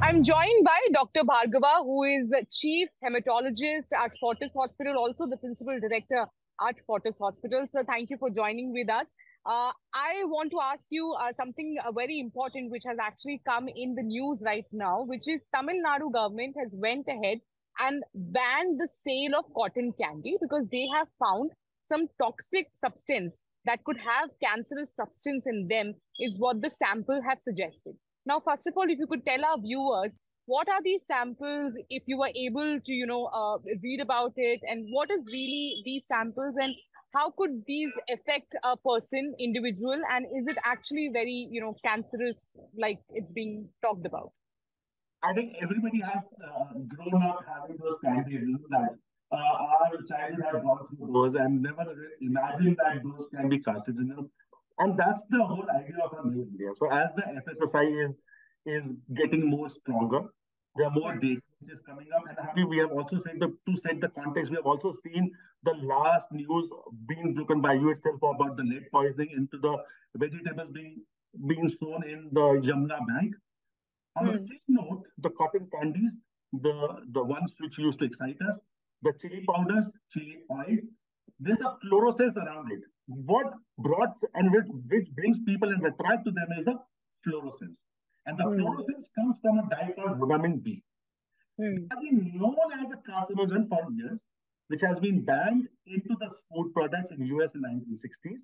I'm joined by Dr. Bhargava, who is Chief Hematologist at Fortis Hospital, also the Principal Director at Fortis Hospital. So thank you for joining with us. I want to ask you something very important which has actually come in the news right now, which is Tamil Nadu government has went ahead and banned the sale of cotton candy because they have found some toxic substance that could have cancerous substance in them is what the sample have suggested. Now, first of all, if you could tell our viewers, what are these samples, if you were able to, read about it, and what is really these samples, and how could these affect a person, individual, and is it actually very, cancerous, like it's being talked about? I think everybody has grown up having those candies, that our childhood has gone through those and never imagined that those can be carcinogen. And that's the whole idea of a new India. So as the FSSI is getting more stronger, there are more Hmm. data which is coming up. And I mean, we have also said to set the context, we have also seen the last news being broken by you itself about the lead poisoning into the vegetables being sown in the Jamna Bank. On the Hmm. same note, the cotton candies, the ones which used to excite us, the chili powders, chili oil, there's a fluorescence around it. What brought and which brings people and attract to them is the fluorescence. And the Hmm. fluorescence comes from a dye called Rhodamine B. It Hmm. has been known as a carcinogen for years, which has been banned into the food products in US in 1960s.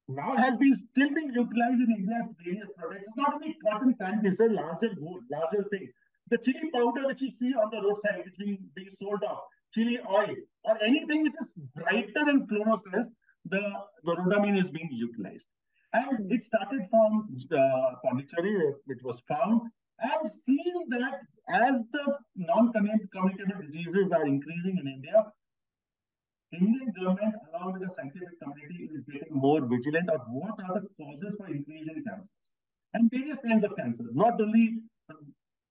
Now has been still being utilized in India at various products. It's not only cotton candy, it's a larger goal, larger thing. The chili powder which you see on the roadside, which is being sold off, chili oil, or anything which is brighter than fluorescence, the rhodamine is being utilized. And Hmm. it started from Pondicherry, which was found, and seeing that as the non-communicable diseases are increasing in India, Indian government, along with the scientific community, is getting more vigilant of what are the causes for increase in cancers and various kinds of cancers, not only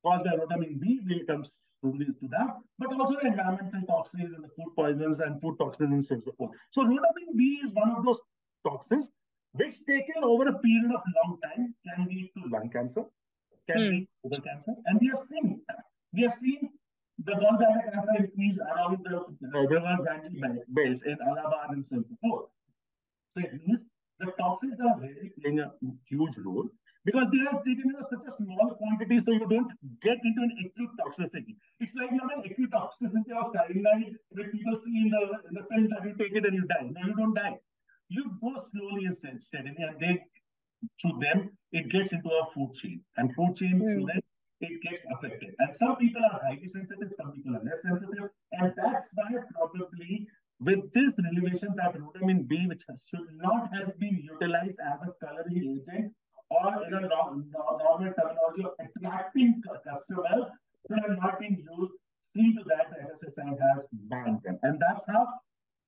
caused by vitamin B, will come to that, but also the environmental toxins and the food poisons and food toxins and so forth. So, vitamin B is one of those toxins which, taken over a period of long time, can lead to lung cancer, can Hmm. lead to liver cancer, and we have seen the gallbladder cancer increase around the river Ganges belts in Allahabad and so forth. So it means the toxins are really playing a huge role because they are taken in such a small quantity, so you don't get into an acute toxicity. It's like not an acute toxicity of cyanide where people see in the film that you take it and you die. No, you don't die. You go slowly and steadily, and through them it gets into a food chain, and food chain through Hmm. them it gets affected. And some people are highly sensitive, some people are less sensitive, and that's why probably with this revelation that vitamin B, which should not have been utilized as a coloring agent or in a normal terminology of attracting customers, should have not been used. See to that the FSSI has banned them, and that's how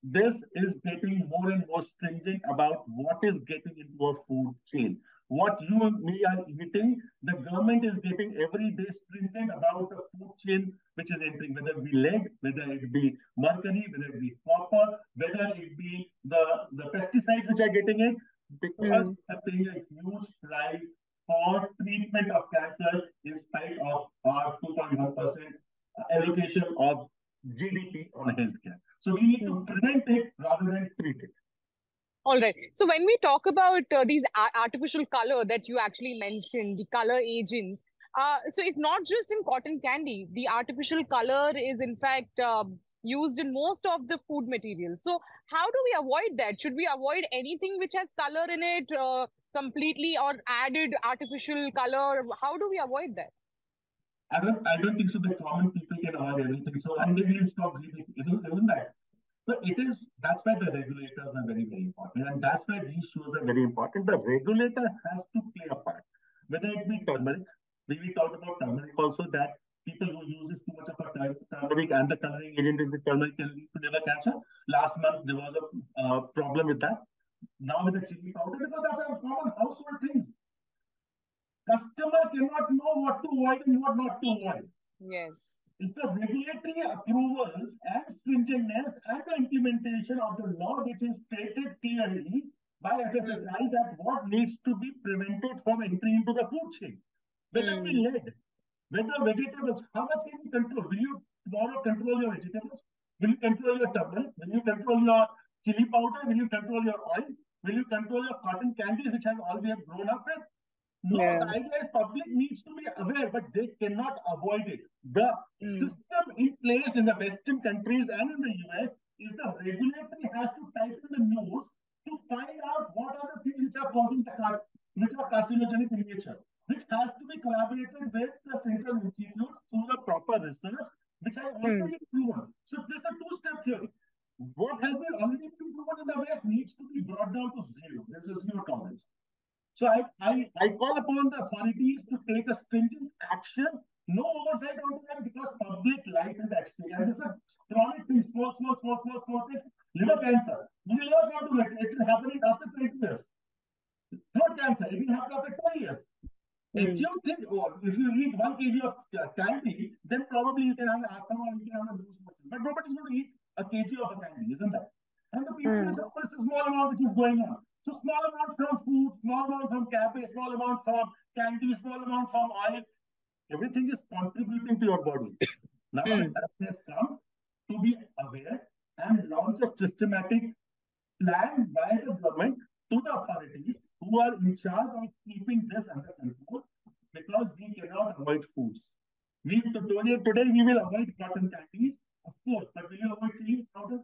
this is getting more and more stringent about what is getting into a food chain. What you and me are eating, the government is getting every day stringent about the food chain which is entering, whether it be lead, whether it be mercury, whether it be copper, whether it be the pesticides which are getting in, because Hmm. they are paying a huge price for treatment of cancer in spite of our 2.1% allocation of GDP on healthcare. So we need to Hmm. prevent it rather than treat it. All right. So when we talk about these artificial color that you actually mentioned, the color agents, so it's not just in cotton candy. The artificial color is in fact used in most of the food materials. So how do we avoid that? Should we avoid anything which has color in it completely or added artificial color? How do we avoid that? I don't think so. The common people can avoid everything. So one day we'll stop breathing. Isn't that? So it is. That's why the regulators are very, very important, and that's why these shows are very important. The regulator has to play a part, whether it be turmeric. We talked about turmeric also, that people who uses too much of a turmeric and the coloring agent in the turmeric can lead to liver cancer. Last month there was a problem with that. Now with the chili powder, because that's a common household thing. Customer cannot know what to avoid and what not to avoid. Yes. It's the regulatory approvals and stringentness and the implementation of the law which is stated clearly by Hmm. FSSI that what needs to be prevented from entering into the food chain. Whether it be Hmm. lead. Whether vegetables, how much can you control? Will you tomorrow control your vegetables? Will you control your turmeric? Will you control your chili powder? Will you control your oil? Will you control your cotton candies, which have all we have grown up with? No, the Yeah. idea is public needs to be aware, but they cannot avoid it. The Mm. system in place in the Western countries and in the US is the regulatory has to tighten the news to find out what are the things which are causing which are carcinogenic in nature, which has to be collaborated with the central institutes through the proper research, which has Mm. already proven. So there's a two-step theory. What has been already been proven in the West needs to be brought down to zero. There's a zero tolerance. So I call upon the authorities to take a stringent action, no oversight onto them because public life is at stake. And this is a chronic thing, small thing. Liver cancer. You will not want to it. It will happen after 20 years. Throat cancer, it will happen after 20 years. If Mm. you think, oh, if you eat 1 kg of candy, then probably you can have an asthma or you can have a loose motion. But nobody's going to eat a kg of a candy, isn't that? And the people will Mm. say, oh, it's a small amount which is going on. So small amount from food, small amount from cafe, small amount from candy, small amount from oil. Everything is contributing to your body. Now the Mm. time has come to be aware and launch a systematic plan by the government to the authorities who are in charge of keeping this under control because we cannot avoid foods. Today we will avoid cotton candies, of course, but will you avoid chili powder?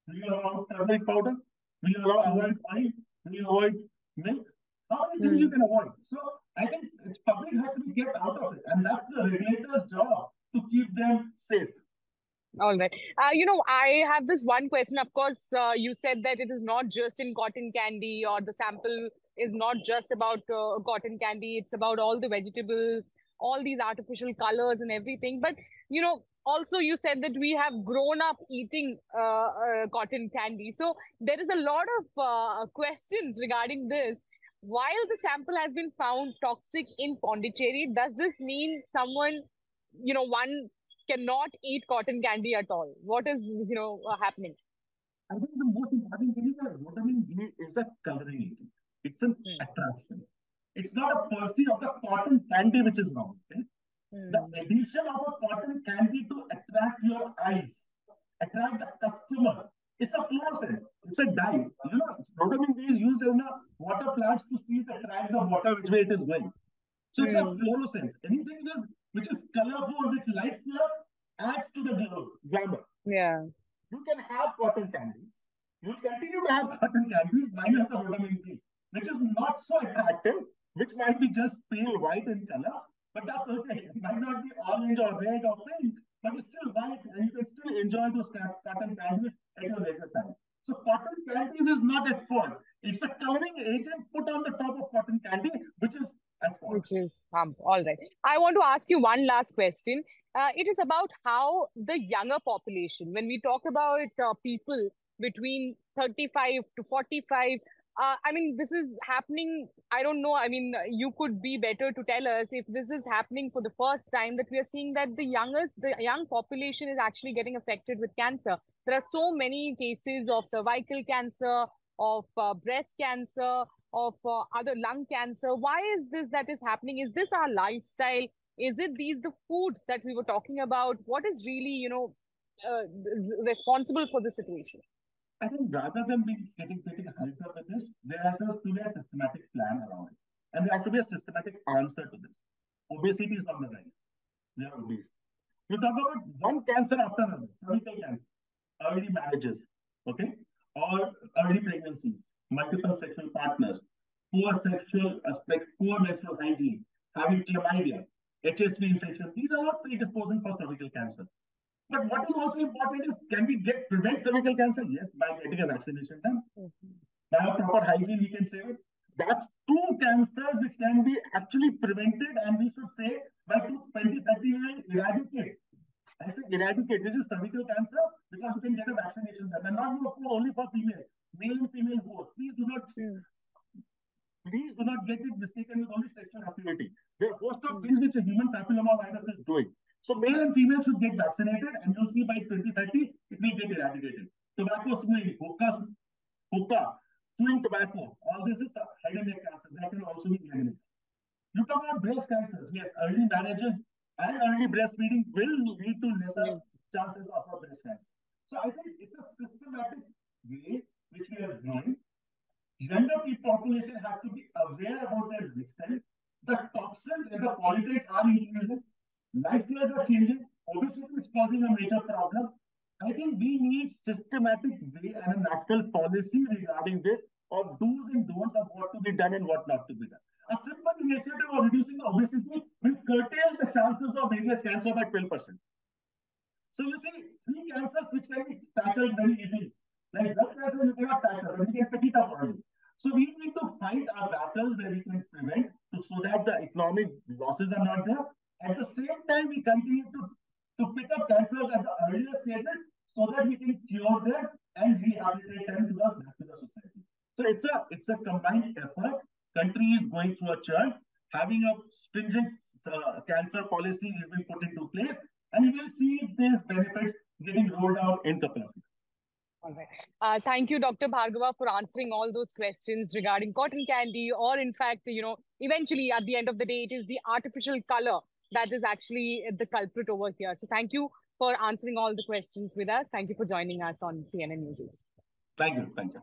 Will you avoid turmeric powder? Will you avoid oil? Will you avoid milk? How many things you Mm. can avoid? So I think it's public has to be kept out of it, and that's the regulator's job to keep them safe. All right. I have this one question. Of course, you said that it is not just in cotton candy, or the sample is not just about cotton candy. It's about all the vegetables, all these artificial colors and everything. But, also you said that we have grown up eating cotton candy. So there is a lot of questions regarding this. While the sample has been found toxic in Pondicherry, does this mean someone, one cannot eat cotton candy at all? What is, happening? I think the most important thing is that Rhodamine B is a coloring agent. It's an Hmm. attraction. It's not a percy of the cotton candy which is wrong. Okay? The Hmm. addition of a cotton candy to attract your eyes, attract the customer. It's a fluorescent. It's a dye. Rhodamine B is used in the water plants to see the track the water which way it is going. So it's a Hmm. fluorescent. Anything which is colorful, which lights you up, adds to the glamour. Yeah. You can have cotton candies. You will continue to have cotton candies minus the Rhodamine B, which is not so attractive, which might be just pale white in color, but that's okay. It might not be orange or red or pink, but it's still white and you can still enjoy those cotton candies at a later time. So cotton candies is not at fault. It's a coloring agent put on the top of cotton candy, which is at fault. Which is harmful. All right. I want to ask you one last question. It is about how the younger population, when we talk about people between 35 to 45, I mean, this is happening. I don't know. I mean, you could be better to tell us if this is happening for the first time, that we are seeing that the young population is actually getting affected with cancer. There are so many cases of cervical cancer, of breast cancer, of other lung cancer. Why is this that is happening? Is this our lifestyle? Is it these the food that we were talking about? What is really, responsible for the situation? I think rather than getting hyped up with this, there has to be a systematic plan around it. And there has to be a systematic answer to this. Obesity is on the rise. We are obese. You talk about one cancer after another, cervical cancer, early marriages, okay, or early pregnancies, multiple sexual partners, poor sexual aspect, poor menstrual hygiene, having chlamydia, HSV infection. These are all predisposing for cervical cancer. But what is also important is can we prevent cervical cancer? Yes, by getting a vaccination done. Mhm. By a proper hygiene, we can save it. That's two cancers which can be actually prevented, and we should say by 2030 we will eradicate. I say eradicate, which is cervical cancer, because you can get a vaccination done, and not only for female, male and female both. Mm. Please do not get it mistaken with only sexual activity. There are a host of things which a human papillomavirus is doing. So male and female should get vaccinated, and you'll see by 2030 it will get eradicated. Tobacco smoking, hookah, chewing tobacco, all this is head and neck cancer. That can also be eliminated. You talk about breast cancer. Yes, early marriages and early breastfeeding will lead to lesser Mm. chances of a breast cancer. So I think it's a systematic way which we are doing. Younger population have to be aware about their lifestyle. The toxins and the pollutants are increasing. Lifestyles are changing. Obesity is causing a major problem. I think we need systematic way and a national policy regarding this of do's and don'ts of what to be done and what not to be done. A simple initiative of reducing obesity will curtail the chances of various cancer by 12%. So you see, three cancers which can be tackled very easily. Like blood cancer, you cannot tackle, but you can pick it up early. So we need to find our battles where we can prevent so that the economic losses are not there. At the same time, we continue to pick up cancers at the earlier stages so that we can cure them and rehabilitate them to the society. So it's a combined effort. Country is going through a churn. Having a stringent cancer policy has been put into place, and you will see these benefits getting rolled out in couple of years. All right. Thank you, Dr. Bhargava, for answering all those questions regarding cotton candy, or in fact, eventually at the end of the day, it is the artificial color that is actually the culprit over here. So thank you for answering all the questions with us. Thank you for joining us on CNN News. Thank you. Thank you.